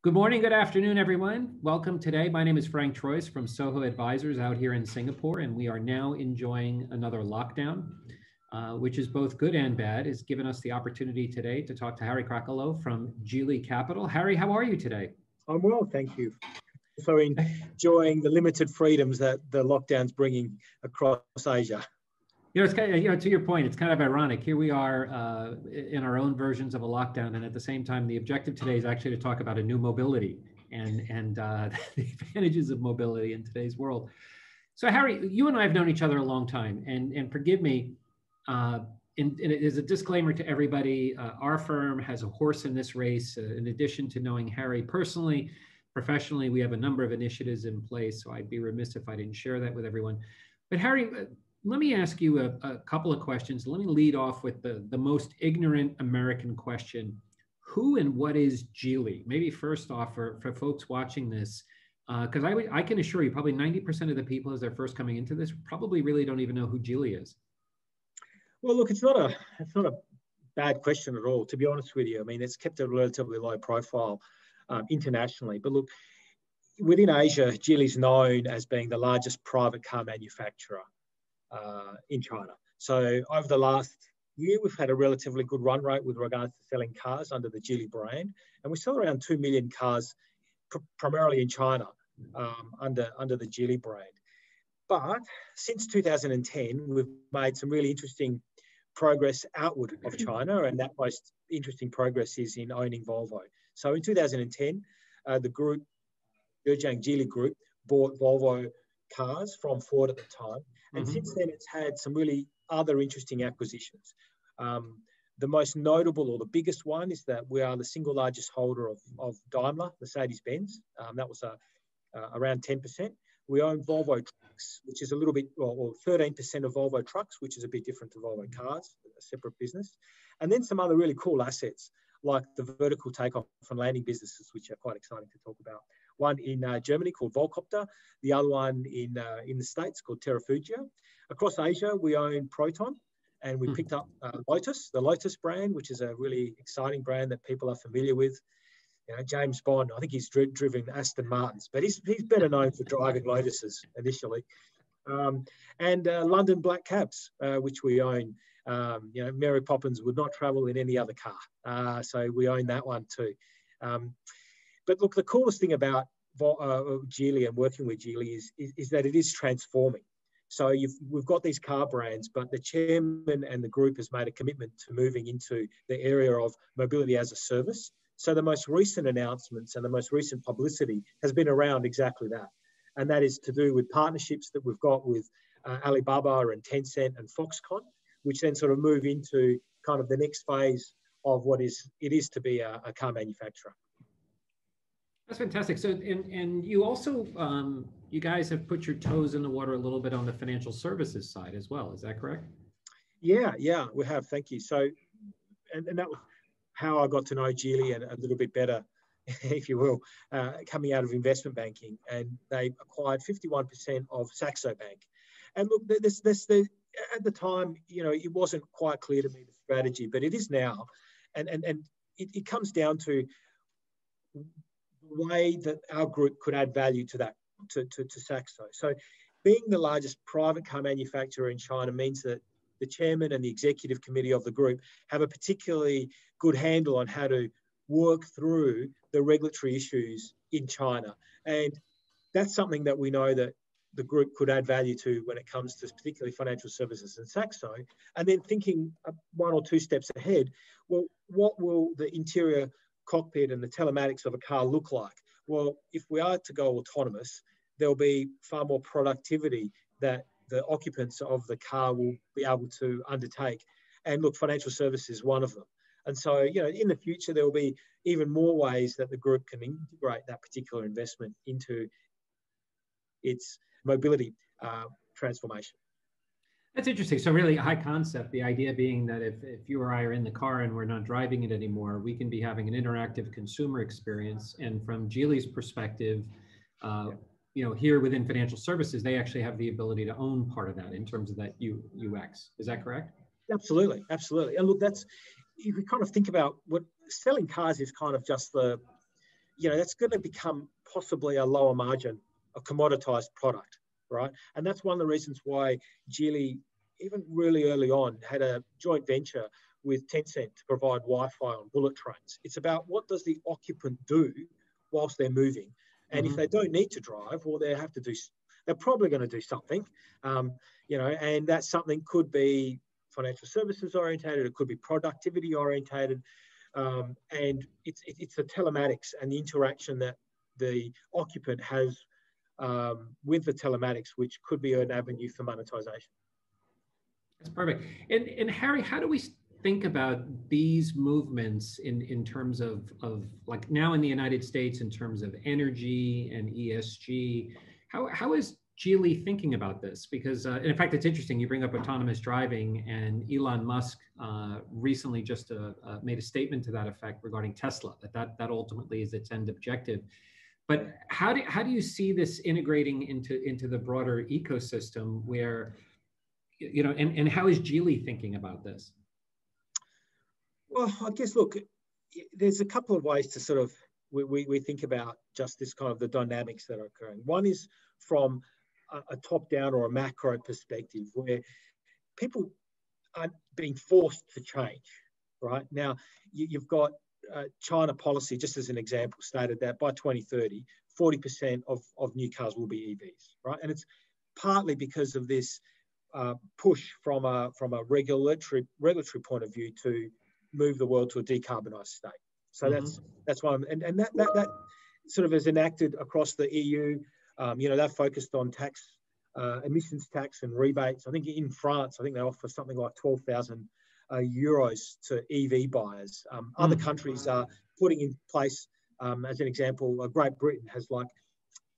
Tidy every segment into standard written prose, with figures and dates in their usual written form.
Good morning, good afternoon, everyone. Welcome today. My name is Frank Troyes from Soho Advisors out here in Singapore, and we are now enjoying another lockdown, which is both good and bad. It's given us the opportunity today to talk to Harry Krkalo from Geely Capital. Harry, how are you today? I'm well, thank you. So enjoying the limited freedoms that the lockdown's bringing across Asia. It's kind of, to your point, it's kind of ironic. Here we are in our own versions of a lockdown, and at the same time, the objective today is actually to talk about a new mobility and the advantages of mobility in today's world. So, Harry, you and I have known each other a long time, and forgive me, it is a disclaimer to everybody. Our firm has a horse in this race. In addition to knowing Harry personally, professionally, we have a number of initiatives in place, so I'd be remiss if I didn't share that with everyone. But Harry, let me ask you a couple of questions. Let me lead off with the most ignorant American question. Who and what is Geely? Maybe first off, for folks watching this, because I can assure you probably 90% of the people as they're first coming into this probably really don't even know who Geely is. Well, look, it's not a bad question at all, to be honest with you. I mean, it's kept a relatively low profile internationally. But look, within Asia, Geely's known as being the largest private car manufacturer in China. So over the last year, we've had a relatively good run rate with regards to selling cars under the Geely brand. And we sell around 2 million cars primarily in China under the Geely brand. But since 2010, we've made some really interesting progress outward of China, and that most interesting progress is in owning Volvo. So in 2010, the group, Zhejiang Geely Group, bought Volvo cars from Ford at the time. And since then, it's had some really other interesting acquisitions. The most notable or the biggest one is that we are the single largest holder of Daimler, Mercedes-Benz. That was around 10%. We own Volvo Trucks, which is a little bit, or 13% of Volvo Trucks, which is a bit different to Volvo Cars, a separate business. And then some other really cool assets, like the vertical takeoff and landing businesses, which are quite exciting to talk about. One in Germany called Volcopter, the other one in the States called Terrafugio. Across Asia, we own Proton, and we picked up Lotus, the Lotus brand, which is a really exciting brand that people are familiar with. You know, James Bond, I think he's driven Aston Martins, but he's better known for driving Lotuses initially. And London Black Cabs, which we own. Mary Poppins would not travel in any other car, so we own that one too. But look, the coolest thing about Geely and working with Geely is that it is transforming. So we've got these car brands, but the chairman and the group has made a commitment to moving into the area of mobility as a service. So the most recent announcements and the most recent publicity has been around exactly that. And that is to do with partnerships that we've got with Alibaba and Tencent and Foxconn, which then sort of move into kind of the next phase of what it is to be a car manufacturer. That's fantastic. So, and you also, you guys have put your toes in the water a little bit on the financial services side as well. Is that correct? Yeah, we have. Thank you. So, and that was how I got to know Geely a little bit better, if you will, coming out of investment banking. And they acquired 51% of Saxo Bank. And look, at the time, it wasn't quite clear to me the strategy, but it is now. And it comes down to the way that our group could add value to that, to Saxo. So being the largest private car manufacturer in China means that the chairman and the executive committee of the group have a particularly good handle on how to work through the regulatory issues in China. And that's something that we know that the group could add value to when it comes to particularly financial services and Saxo. And then thinking one or two steps ahead, well, what will the interior cockpit and the telematics of a car look like? Well, if we are to go autonomous, there'll be far more productivity that the occupants of the car will be able to undertake. And look, financial services is one of them. And so, in the future, there will be even more ways that the group can integrate that particular investment into its mobility transformation. That's interesting. So really high concept, the idea being that if you or I are in the car and we're not driving it anymore, we can be having an interactive consumer experience. And from Geely's perspective, here within financial services, they actually have the ability to own part of that in terms of that UX. Is that correct? Absolutely. And look, if we kind of think about what selling cars is kind of just the that's going to become possibly a lower margin, a commoditized product, right? And that's one of the reasons why Geely, even really early on, had a joint venture with Tencent to provide Wi-Fi on bullet trains. It's about what does the occupant do whilst they're moving. And if they don't need to drive, well, they're probably going to do something, and that something could be financial services orientated, it could be productivity orientated, and it's the telematics and the interaction that the occupant has with the telematics, which could be an avenue for monetization. That's perfect. And Harry, how do we think about these movements in terms of like now in the United States in terms of energy and ESG? How is Geely thinking about this? Because in fact, it's interesting. You bring up autonomous driving, and Elon Musk recently just made a statement to that effect regarding Tesla. That ultimately is its end objective. But how do you see this integrating into the broader ecosystem? Where and how is Geely thinking about this? Well, I guess, look, there's a couple of ways to sort of, we think about just this kind of the dynamics that are occurring. One is from a top-down or a macro perspective where people aren't being forced to change, right? Now, you've got China policy, just as an example, stated that by 2030, 40% of new cars will be EVs, right? And it's partly because of this push from a regulatory point of view to move the world to a decarbonised state. So that's one, and that sort of is enacted across the EU. They're focused on tax, emissions tax and rebates. I think in France, they offer something like 12,000 euros to EV buyers. Other countries are putting in place, as an example, Great Britain has like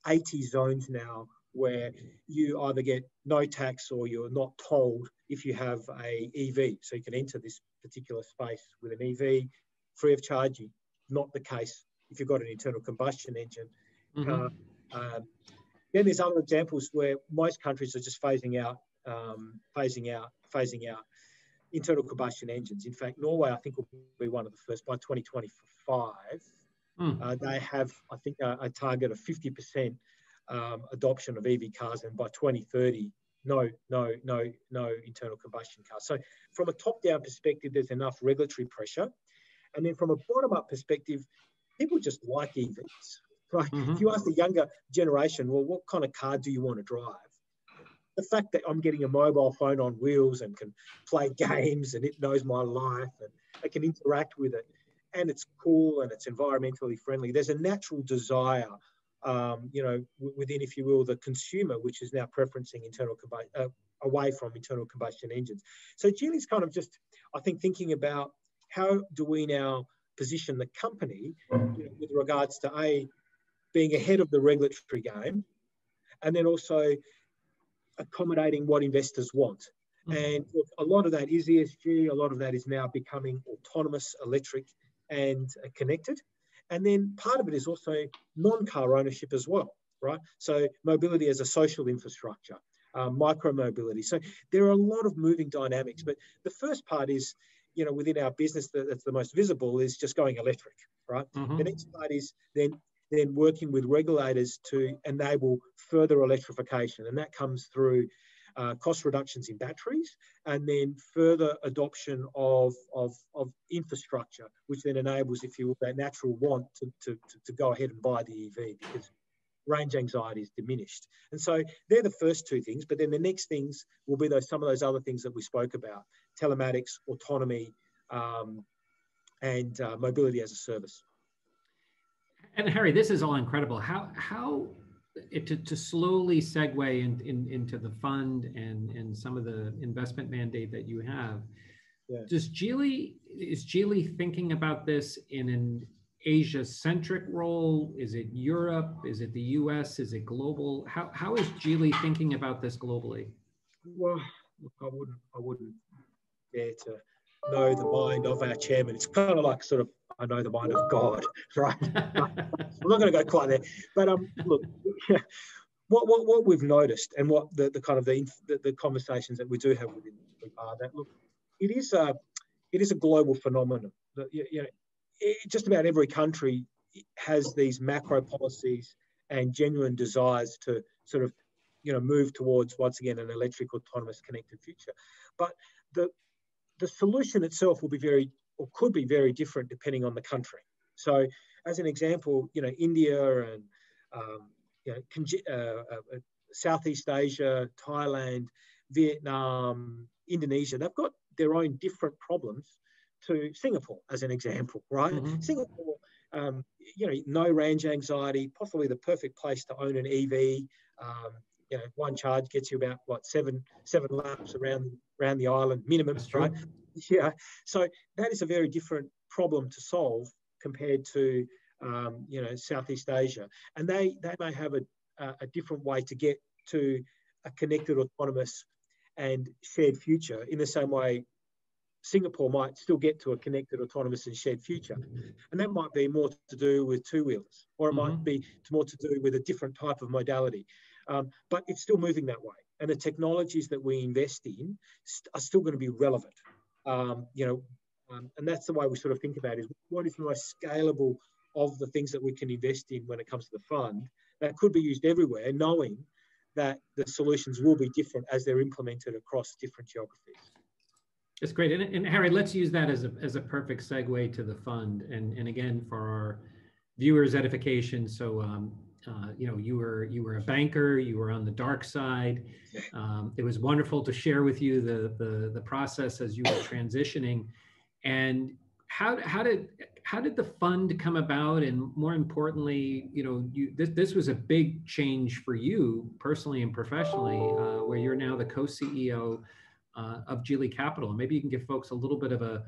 80 zones now where you either get no tax or you're not tolled if you have a EV. So you can enter this particular space with an EV free of charge. Not the case if you've got an internal combustion engine car. Then there's other examples where most countries are just phasing out internal combustion engines. In fact, Norway, I think, will be one of the first by 2025. They have, I think, a target of 50% adoption of EV cars, and by 2030, no internal combustion cars. So from a top-down perspective, there's enough regulatory pressure. And then from a bottom-up perspective, people just like EVs, right? If you ask the younger generation, well, what kind of car do you want to drive? The fact that I'm getting a mobile phone on wheels and can play games and it knows my life and I can interact with it and it's cool and it's environmentally friendly, there's a natural desire within, if you will, the consumer, which is now preferencing away from internal combustion engines. So Geely's kind of just, I think, thinking about how do we now position the company with regards to being ahead of the regulatory game, and then also accommodating what investors want. And look, a lot of that is ESG, a lot of that is now becoming autonomous, electric, and connected. And then part of it is also non-car ownership as well, right? So mobility as a social infrastructure, micro-mobility. So there are a lot of moving dynamics, but the first part is, within our business that's the most visible is just going electric, right? The next part is then working with regulators to enable further electrification. And that comes through cost reductions in batteries, and then further adoption of infrastructure, which then enables, if you will, that natural want to go ahead and buy the EV because range anxiety is diminished. And so they're the first two things, but then the next things will be some of those other things that we spoke about: telematics, autonomy, and mobility as a service. And Harry, this is all incredible. How to slowly segue into the fund and some of the investment mandate that you have. Yeah. Is Geely thinking about this in an Asia-centric role? Is it Europe? Is it the US? Is it global? How is Geely thinking about this globally? Well, look, I wouldn't dare to know the mind of our chairman. It's kind of like sort of, I know the mind of God, right? I'm not going to go quite there. But look, what we've noticed, and what the kind of the conversations that we do have within the group are that, look, it is a global phenomenon. That, just about every country has these macro policies and genuine desires to sort of, move towards, once again, an electric, autonomous, connected future. But the solution itself will be could be very different depending on the country. So, as an example, India and Southeast Asia, Thailand, Vietnam, Indonesia, they've got their own different problems to Singapore, as an example, right? Mm-hmm. Singapore, no range anxiety, possibly the perfect place to own an EV. One charge gets you about seven laps around the island minimum, right? Yeah. So that is a very different problem to solve compared to Southeast Asia, and they may have a different way to get to a connected, autonomous, and shared future. In the same way, Singapore might still get to a connected, autonomous, and shared future, and that might be more to do with two-wheelers, or it might be more to do with a different type of modality. But it's still moving that way, and the technologies that we invest in are still going to be relevant. And that's the way we sort of think about it, is what is the most scalable of the things that we can invest in when it comes to the fund that could be used everywhere, knowing that the solutions will be different as they're implemented across different geographies. That's great. And Harry, let's use that as a perfect segue to the fund. And again, for our viewers' edification. So, you were a banker, you were on the dark side. It was wonderful to share with you the process as you were transitioning. And how did the fund come about? And more importantly, this was a big change for you personally and professionally, where you're now the co-CEO of Geely Capital. And maybe you can give folks a little bit of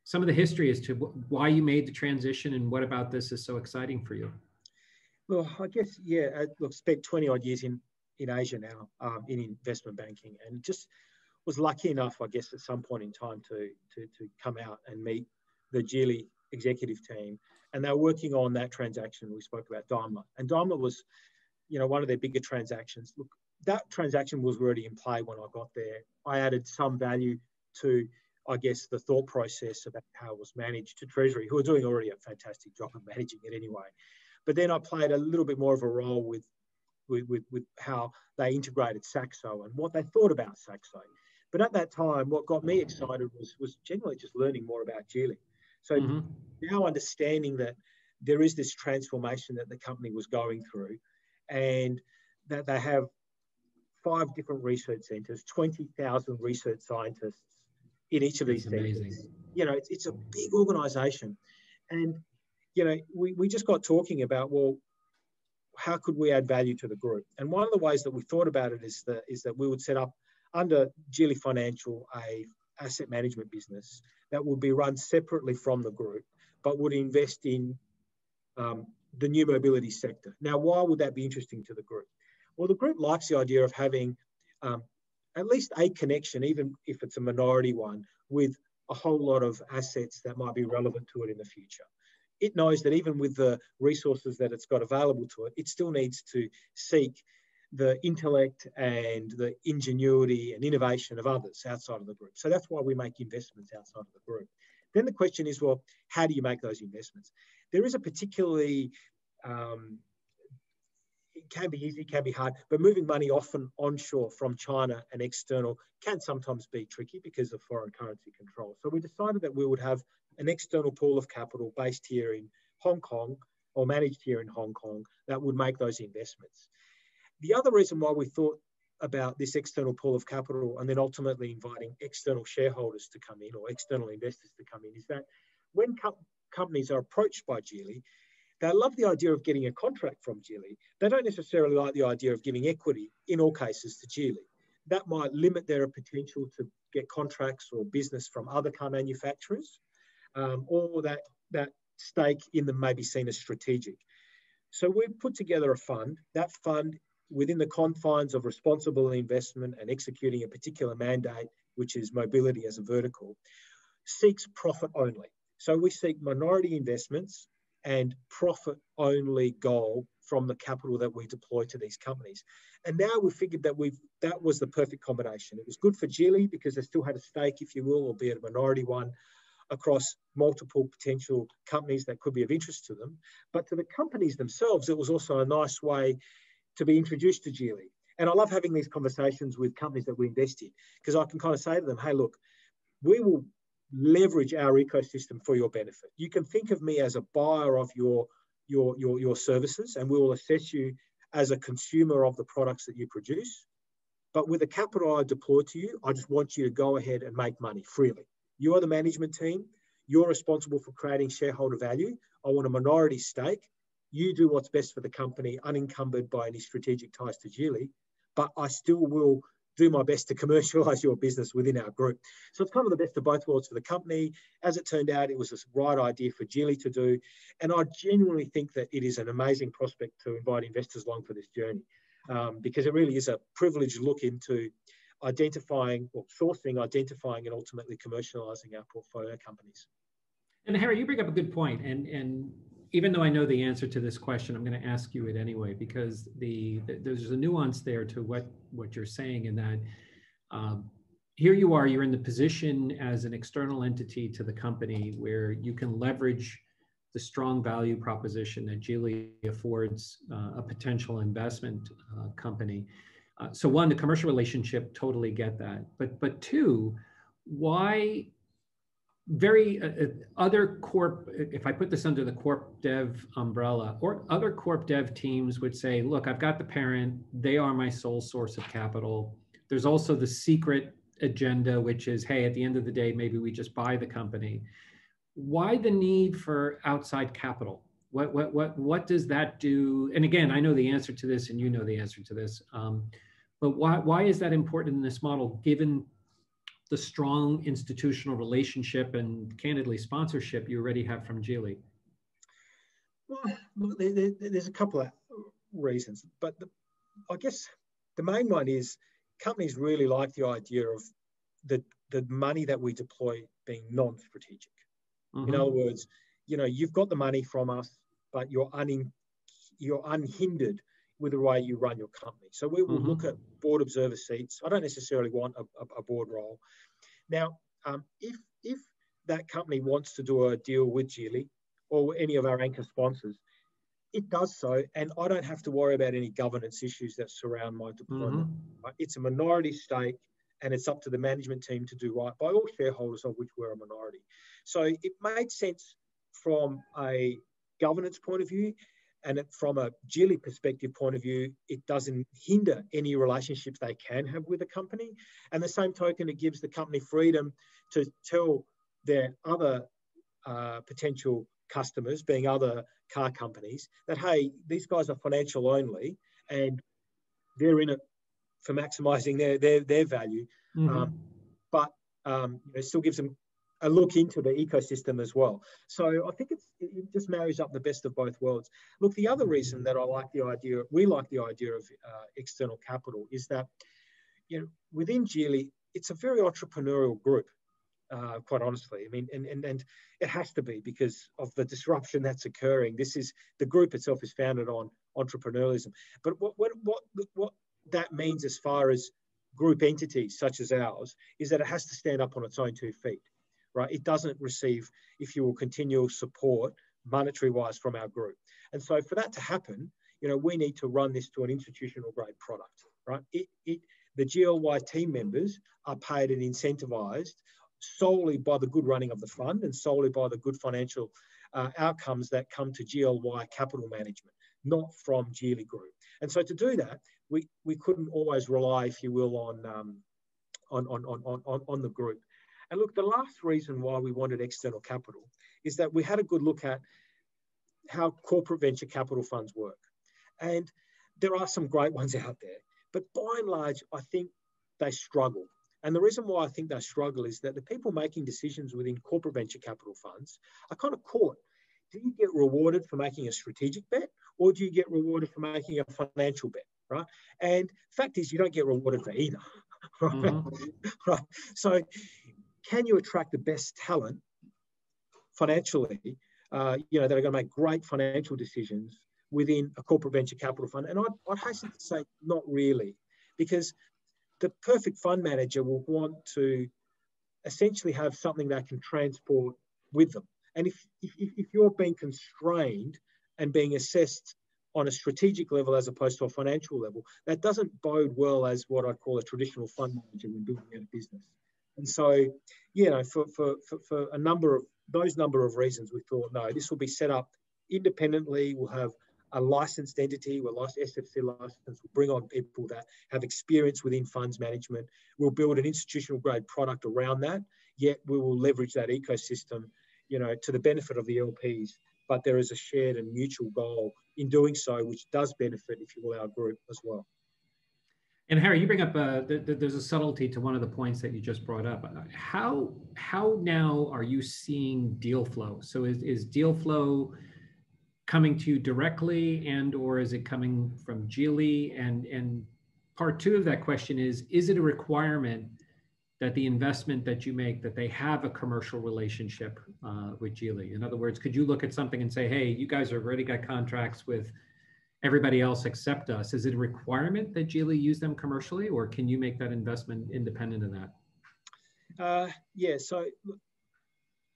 some of the history as to why you made the transition and what about this is so exciting for you. Well, I guess, look, spent 20 odd years in Asia now, in investment banking, and just was lucky enough, I guess, at some point in time to come out and meet the Geely executive team. And they were working on that transaction we spoke about, Daimler. And Daimler was, one of their bigger transactions. Look, that transaction was already in play when I got there. I added some value to, I guess, the thought process about how it was managed to Treasury, who are doing already a fantastic job of managing it anyway. But then I played a little bit more of a role with how they integrated Saxo and what they thought about Saxo. But at that time, what got me excited was generally just learning more about Geely. So now understanding that there is this transformation that the company was going through, and that they have 5 different research centres, 20,000 research scientists in each of these centres. It's a big organisation. And, we just got talking about, well, how could we add value to the group? And one of the ways that we thought about it is that we would set up under Geely Financial a asset management business that would be run separately from the group, but would invest in the new mobility sector. Now, why would that be interesting to the group? Well, the group likes the idea of having at least a connection, even if it's a minority one, with a whole lot of assets that might be relevant to it in the future. It knows that even with the resources that it's got available to it, it still needs to seek the intellect and the ingenuity and innovation of others outside of the group. So that's why we make investments outside of the group. Then the question is, well, how do you make those investments? There is a particularly, it can be easy, it can be hard, but moving money often onshore from China and external can sometimes be tricky because of foreign currency control. So we decided that we would have an external pool of capital based here in Hong Kong, or managed here in Hong Kong, that would make those investments. The other reason why we thought about this external pool of capital and then ultimately inviting external shareholders to come in, or external investors to come in, is that when companies are approached by Geely, they love the idea of getting a contract from Geely. They don't necessarily like the idea of giving equity, in all cases, to Geely. That might limit their potential to get contracts or business from other car manufacturers, or that stake in them may be seen as strategic. So we've put together a fund. That fund, within the confines of responsible investment and executing a particular mandate, which is mobility as a vertical, seeks profit only. So we seek minority investments and profit only goal from the capital that we deploy to these companies. And now we figured that that was the perfect combination. It was good for Geely because they still had a stake, if you will, albeit a minority one. across multiple potential companies that could be of interest to them. But to the companies themselves, it was also a nice way to be introduced to Geely. And I love having these conversations with companies that we invest in, because I can kind of say to them, hey, look, we will leverage our ecosystem for your benefit. You can think of me as a buyer of your services, and we will assess you as a consumer of the products that you produce. But with the capital I deploy to you, I just want you to go ahead and make money freely. You are the management team. You're responsible for creating shareholder value. I want a minority stake. You do what's best for the company, unencumbered by any strategic ties to Geely, but I still will do my best to commercialize your business within our group. So it's kind of the best of both worlds for the company. As it turned out, it was the right idea for Geely to do. And I genuinely think that it is an amazing prospect to invite investors along for this journey, because it really is a privileged look into identifying, or sourcing, identifying, and ultimately commercializing our portfolio companies. And Harry, you bring up a good point. And even though I know the answer to this question, I'm going to ask you it anyway, because there's a nuance there to what you're saying, in that here you are, you're in the position as an external entity to the company where you can leverage the strong value proposition that Geely affords a potential investment company. So one, the commercial relationship, totally get that. But two, why other corp, if I put this under the corp dev umbrella, or other corp dev teams would say, look, I've got the parent, they are my sole source of capital. There's also the secret agenda, which is, hey, at the end of the day, maybe we just buy the company. Why the need for outside capital? What does that do? And again, I know the answer to this, and you know the answer to this, but why is that important in this model, given the strong institutional relationship and candidly sponsorship you already have from Geely? Well, there's a couple of reasons, but I guess the main one is companies really like the idea of the money that we deploy being non-strategic. Mm-hmm. In other words, you've got the money from us, but you're unhindered with the way you run your company. So we will look at board observer seats. I don't necessarily want a board role. Now, if that company wants to do a deal with Geely or any of our anchor sponsors, it does so, and I don't have to worry about any governance issues that surround my deployment. Right? It's a minority stake, and it's up to the management team to do right by all shareholders, of which we're a minority. So it made sense from a governance point of view, and from a Geely perspective point of view, it doesn't hinder any relationships they can have with the company. And the same token, it gives the company freedom to tell their other potential customers, being other car companies, that, hey, these guys are financial only, and they're in it for maximizing their value. But it still gives them a look into the ecosystem as well. So I think it just marries up the best of both worlds. Look, the other reason that we like the idea of external capital is that, within Geely, it's a very entrepreneurial group, quite honestly. I mean, and it has to be because of the disruption that's occurring. The group itself is founded on entrepreneurialism. But what that means as far as group entities such as ours is that it has to stand up on its own 2 feet. Right? It doesn't receive, if you will, continual support monetary-wise from our group. And so for that to happen, we need to run this to an institutional-grade product. Right? The GLY team members are paid and incentivized solely by the good running of the fund and solely by the good financial outcomes that come to GLY capital management, not from Geely Group. And so to do that, we couldn't always rely, if you will, on the group. And look, the last reason why we wanted external capital is that we had a good look at how corporate venture capital funds work. And there are some great ones out there, but by and large, I think they struggle. And the reason why I think they struggle is that the people making decisions within corporate venture capital funds are kind of caught. Do you get rewarded for making a strategic bet, or do you get rewarded for making a financial bet, right? And fact is, you don't get rewarded for either, right? Right. So can you attract the best talent financially, that are going to make great financial decisions within a corporate venture capital fund? And I'd hasten to say not really, because the perfect fund manager will want to essentially have something they can transport with them. And if you're being constrained and being assessed on a strategic level as opposed to a financial level, that doesn't bode well as what I'd call a traditional fund manager when building out a business. And so, you know, for a number of reasons, we thought, no, this will be set up independently. We'll have a licensed entity, we're SFC licensed, we'll bring on people that have experience within funds management. We'll build an institutional grade product around that, yet we will leverage that ecosystem, you know, to the benefit of the LPs. But there is a shared and mutual goal in doing so, which does benefit, if you will, our group as well. And Harry, you bring up, there's a subtlety to one of the points that you just brought up. How now are you seeing deal flow? So is deal flow coming to you directly, and or is it coming from Geely? And part two of that question is it a requirement that the investment that you make, that they have a commercial relationship with Geely? In other words, could you look at something and say, hey, you guys have already got contracts with everybody else except us? Is it a requirement that Geely use them commercially, or can you make that investment independent of that? Yeah, so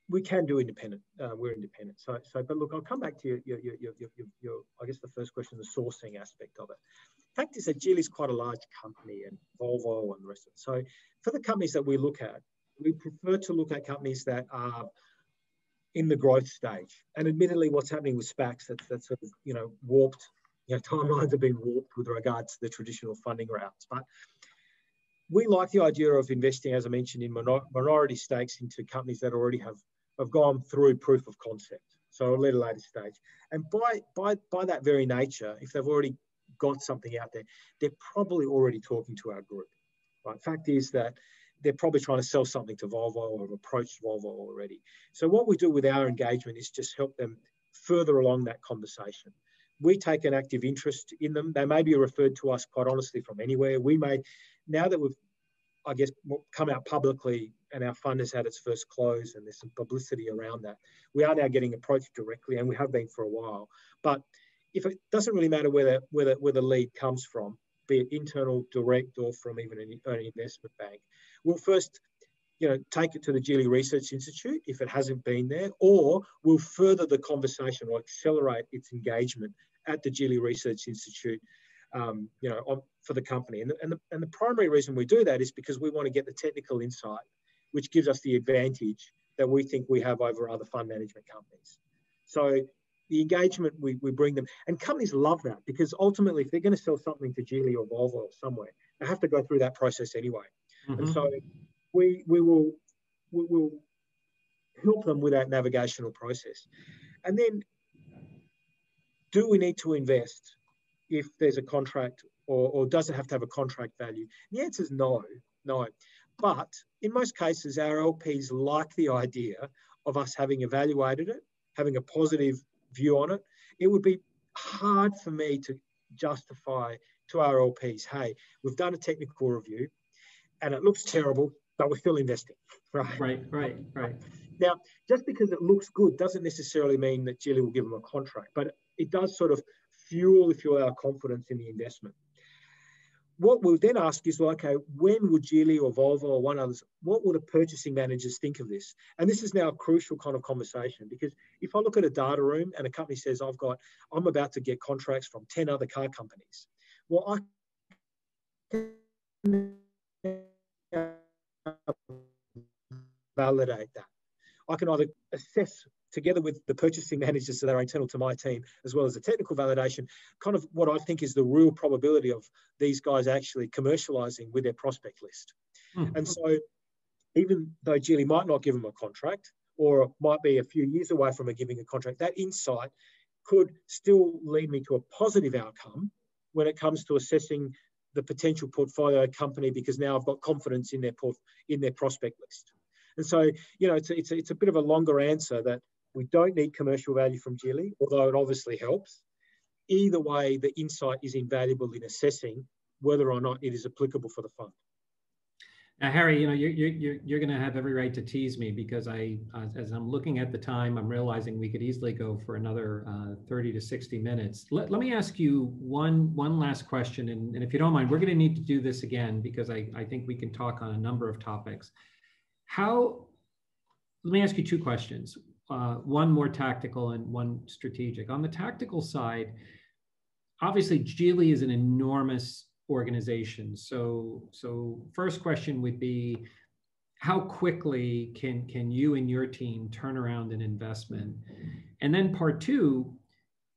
we can do independent. We're independent. So, but look, I'll come back to your I guess the first question, the sourcing aspect of it. The fact is that Geely is quite a large company, and Volvo and the rest of it. So for the companies that we look at, we prefer to look at companies that are in the growth stage. And admittedly, what's happening with SPACs, that's sort of, you know, warped. You know, timelines have been warped with regards to the traditional funding routes. But we like the idea of investing, as I mentioned, in minority stakes into companies that already have gone through proof of concept, so a little later stage. And by that very nature, if they've already got something out there, they're probably already talking to our group. Right? Fact is that they're probably trying to sell something to Volvo or have approached Volvo already. So what we do with our engagement is just help them further along that conversation. We take an active interest in them. They may be referred to us, quite honestly, from anywhere. We may, now that we've, I guess, come out publicly and our fund has had its first close and there's some publicity around that, we are now getting approached directly, and we have been for a while. But if it doesn't really matter where the lead comes from, be it internal, direct, or from even an investment bank, we'll first, you know, take it to the Geely Research Institute if it hasn't been there, or we'll further the conversation or accelerate its engagement at the Geely Research Institute, you know, for the company. And the primary reason we do that is because we want to get the technical insight, which gives us the advantage that we think we have over other fund management companies. So the engagement we bring them, and companies love that, because ultimately, if they're going to sell something to Geely or Volvo or somewhere, they have to go through that process anyway. Mm-hmm. And so we will help them with that navigational process. And then, do we need to invest if there's a contract, or does it have to have a contract value? The answer is no. But in most cases, our LPs like the idea of us having evaluated it, having a positive view on it. It would be hard for me to justify to our LPs, hey, we've done a technical review and it looks terrible, but we're still investing. Right. Now, just because it looks good doesn't necessarily mean that Geely will give them a contract, but it does sort of fuel, if you will, our confidence in the investment. What we'll then ask is, well, okay, when would Geely or Volvo or one others, what would the purchasing managers think of this? And this is now a crucial kind of conversation, because if I look at a data room and a company says, I'm about to get contracts from 10 other car companies, well, I can validate that. I can either assess, together with the purchasing managers that are internal to my team, as well as the technical validation, kind of what I think is the real probability of these guys actually commercializing with their prospect list. Mm-hmm. And so even though Geely might not give them a contract, or might be a few years away from giving a contract, that insight could still lead me to a positive outcome when it comes to assessing the potential portfolio company, because now I've got confidence in their prospect list. And so, you know, it's a bit of a longer answer that we don't need commercial value from Geely, although it obviously helps. Either way, the insight is invaluable in assessing whether or not it is applicable for the fund. Now, Harry, you know, you're going to have every right to tease me, because as I'm looking at the time, I'm realizing we could easily go for another 30 to 60 minutes. Let me ask you one last question, and if you don't mind, we're going to need to do this again, because I think we can talk on a number of topics. how, let me ask you two questions. One more tactical and one strategic. On the tactical side, obviously Geely is an enormous organization. So first question would be, how quickly can you and your team turn around an investment? And then part two,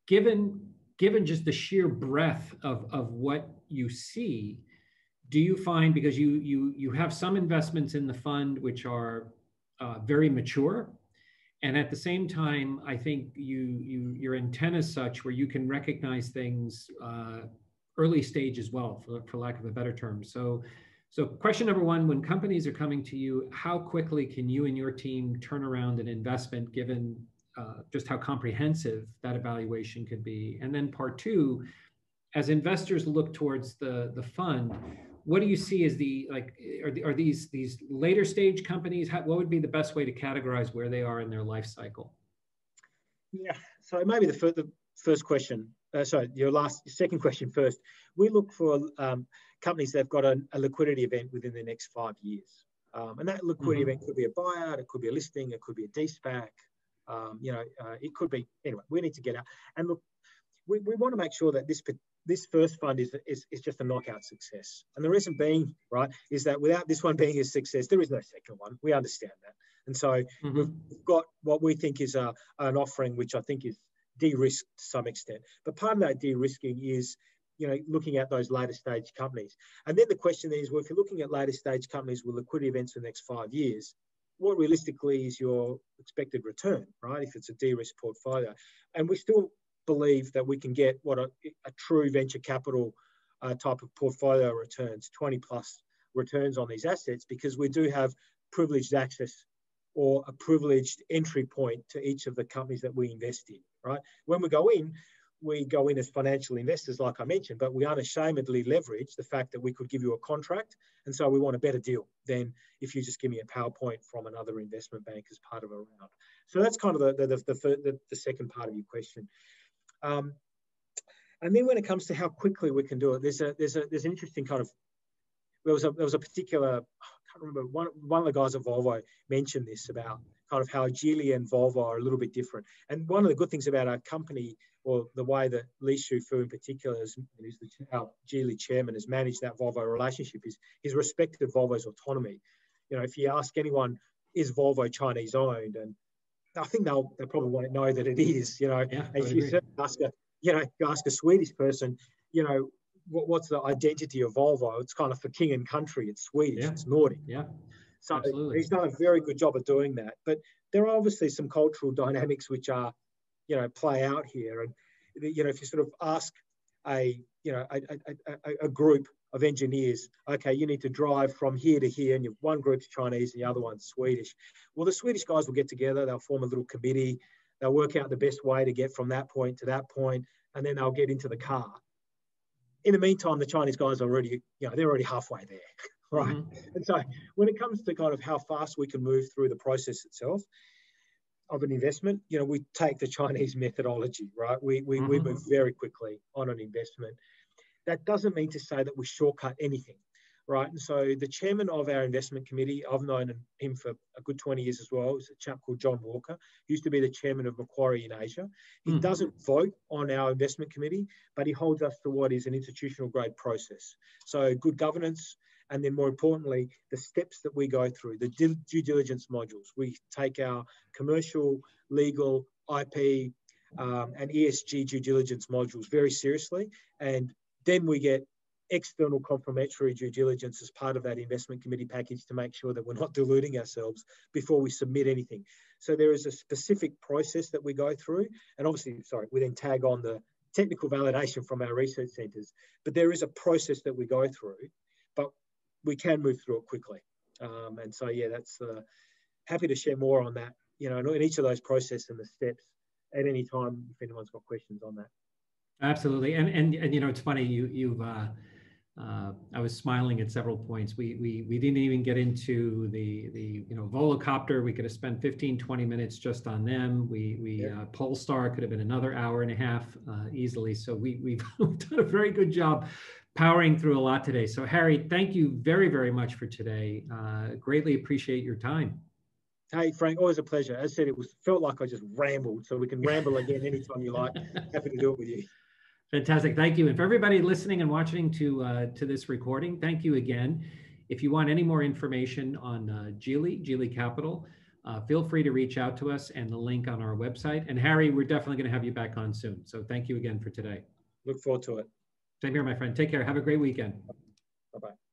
given just the sheer breadth of what you see, do you find, because you have some investments in the fund which are very mature, and at the same time, I think your intent is such where you can recognize things early stage as well, for lack of a better term. So question number one, when companies are coming to you, how quickly can you and your team turn around an investment given just how comprehensive that evaluation could be? And then part two, as investors look towards the fund, what do you see as are these later stage companies? What would be the best way to categorize where they are in their life cycle? Yeah, so maybe the first question, sorry, your second question first. We look for companies that have got a liquidity event within the next 5 years. And that liquidity event could be a buyout, it could be a listing, it could be a de-SPAC, it could be, anyway, we need to get out. And look, we want to make sure that this first fund is just a knockout success. And the reason being, right, is that without this one being a success, there is no second one. We understand that. And so we've got what we think is an offering, which I think is de-risked to some extent. But part of that de-risking is, looking at those later stage companies. And then the question is, well, if you're looking at later stage companies with liquidity events for the next 5 years, what realistically is your expected return, right? If it's a de-risk portfolio. And we still believe that we can get what a true venture capital type of portfolio returns, 20 plus returns on these assets, because we do have privileged access or a privileged entry point to each of the companies that we invest in, right? When we go in as financial investors, like I mentioned, but we unashamedly leverage the fact that we could give you a contract. And so we want a better deal than if you just give me a PowerPoint from another investment bank as part of a round. So that's kind of the second part of your question. And then when it comes to how quickly we can do it, there's an interesting kind of, there was a particular, I can't remember, one of the guys at Volvo mentioned this about kind of how Geely and Volvo are a little bit different. And one of the good things about our company, or the way that Li Shufu in particular, who's our Geely chairman, has managed that Volvo relationship, is he's respected Volvo's autonomy. If you ask anyone, is Volvo Chinese owned? And I think they'll probably won't know that it is, Yeah, as you said, ask a Swedish person, what's the identity of Volvo? It's kind of for king and country. It's Swedish. Yeah. It's Nordic. Yeah. So absolutely. He's done a very good job of doing that. But there are obviously some cultural dynamics which are, play out here. And if you sort of ask a group of engineers, okay, you need to drive from here to here, and one group's Chinese and the other one's Swedish. Well, the Swedish guys will get together, they'll form a little committee, they'll work out the best way to get from that point to that point, and then they'll get into the car. In the meantime, the Chinese guys are already, they're already halfway there, right? And so when it comes to kind of how fast we can move through the process itself of an investment, we take the Chinese methodology, right? We move very quickly on an investment. That doesn't mean to say that we shortcut anything, right? And so the chairman of our investment committee, I've known him for a good 20 years as well, is a chap called John Walker. He used to be the chairman of Macquarie in Asia. He doesn't vote on our investment committee, but he holds us to what is an institutional grade process. So good governance, and then more importantly, the steps that we go through, the due diligence modules. We take our commercial, legal, IP, and ESG due diligence modules very seriously. And then we get external confirmatory due diligence as part of that investment committee package to make sure that we're not diluting ourselves before we submit anything. So there is a specific process that we go through. And obviously, we then tag on the technical validation from our research centres. But there is a process that we go through, but we can move through it quickly. And so, yeah, that's happy to share more on that, in each of those processes and the steps at any time if anyone's got questions on that. Absolutely. And it's funny, I was smiling at several points. We didn't even get into the Volocopter. We could have spent 15, 20 minutes just on them. Polestar could have been another hour and a half easily. So we've done a very good job powering through a lot today. So Harry, thank you very, very much for today. Greatly appreciate your time. Hey, Frank, always a pleasure. As I said, felt like I just rambled, so we can ramble again anytime you like. Happy to do it with you. Fantastic. Thank you. And for everybody listening and watching to this recording, thank you again. If you want any more information on Geely Capital, feel free to reach out to us and the link on our website. And Harry, we're definitely going to have you back on soon. So thank you again for today. Look forward to it. Same here, my friend. Take care. Have a great weekend. Bye-bye.